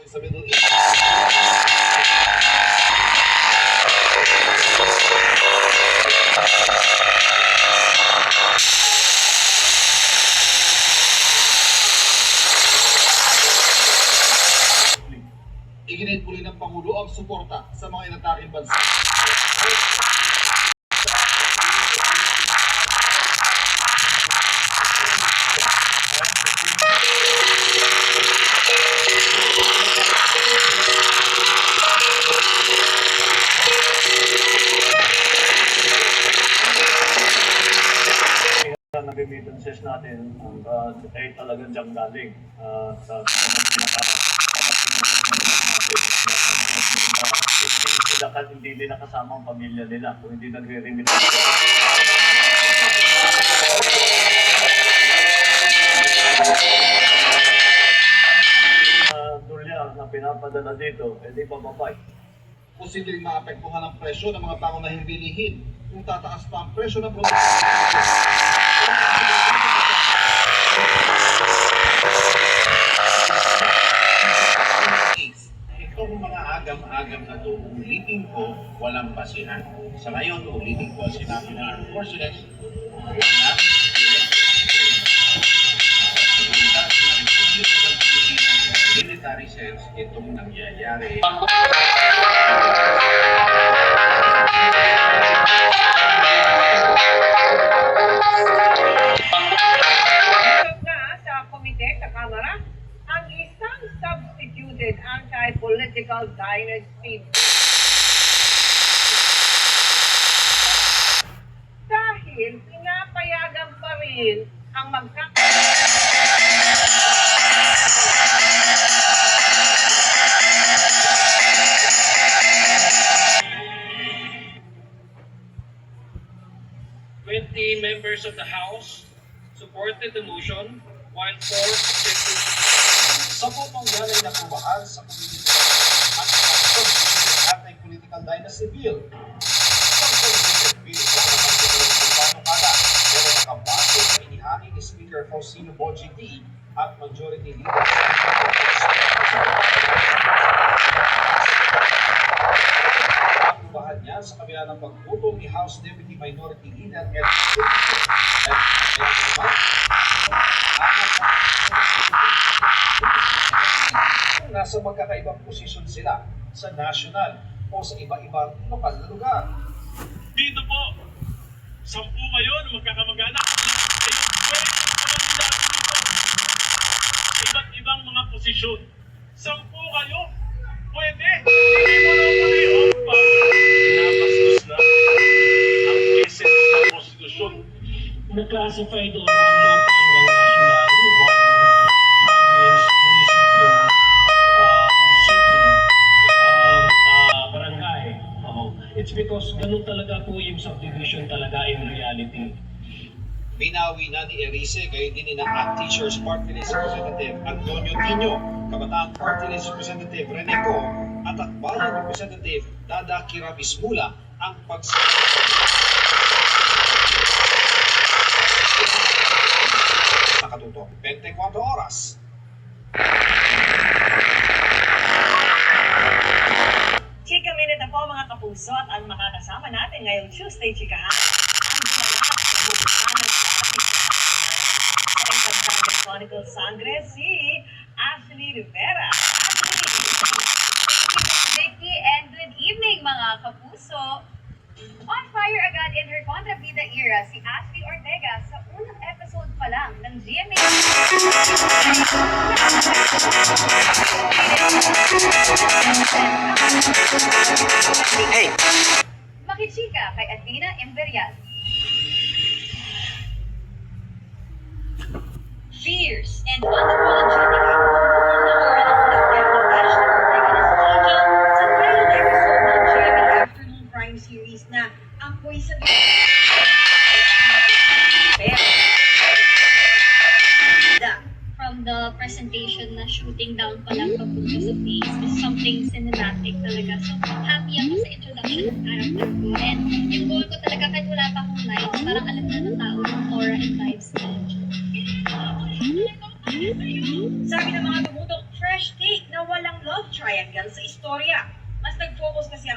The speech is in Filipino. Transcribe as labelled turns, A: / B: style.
A: sa Middle East. Iginit muli ng Pangulo ang suporta sa mga inataking bansa.
B: Remittances natin ay talagang diyang galing sa hindi din nakasama ang pamilya nila kung hindi nagre-remittance. Dolyar na pinapadala dito, di bababay.
A: Posibleng maapektuhan ang presyo ng mga pangunahing bilihin kung tataas pa ang presyo ng produkto.
C: Itong mga agam-agam na ito, ulitin ko, walang basihan. Sa ngayon, ulitin ko, sinabi na unfortunate, military sense itong nangyayari.
D: Sa komite sa Kamara ang isang substituted anti-political dynasty dahil pinapayagan pa rin ang
E: Members of the House supported the motion, while 4 objected.
A: Sa botong yan ay nakuhaan sa community at ang anti-political dynasty bill. Ang political bill sa mga panukala pero nakabase na inihani ni Speaker Faustino Bogie D at Majority Leader Ang niya sa kabila ng pagputol ni House Deputy Minority Leader Ed nasa magkakaibang posisyon sila sa national o sa iba-ibang lokal na lugar.
E: Dito po, 10 kayo na magkakamag-anak. Kayo pwede sa iba't ibang mga posisyon. 10 kayo, pwede. Hindi mo na pinapastos na ang essence ng konstitusyon. Na-classify doon ang local hanggang national, province, municipio, city, barangay. It's because ganun talaga po yung subdivision talaga in reality.
A: Binawi na ni Erice kayo din na Act Teachers Party List Representative Antonio Tino, Kabataan Party List Representative Rene Co, at Akbayan Representative Dada Kirabismula ang nakatutok 24 oras.
D: Chika Minute na po mga kapuso at ang makakasama natin ngayong Tuesday, chikahan, ang gumanap sa bukanan sa ating sa Encantada Chronicle Sangre, si Ashley Rivera.
F: Vicky, and good evening mga kapuso. On fire agad in her kontrabida era si Ashley Ortega sa unang episode pa lang ng GMA.
G: Hey!
F: Makichika kay Athena Imperial. Fierce and unapologetic ang pagmumula ng Ashley Ortega na sa pilot episode ng GMA Afternoon Crime Series na ang poison from the presentation na shooting down pa lang papunta sa face is something cinematic talaga. So, happy ako sa introduction ng character ko. And yung goal ko talaga kahit wala pa akong lines, parang alam na ng tao yung aura and vibes niya.
D: Sabi ng mga tumutok, fresh take na walang love angle sa istorya. Mas nag-focus kasi ang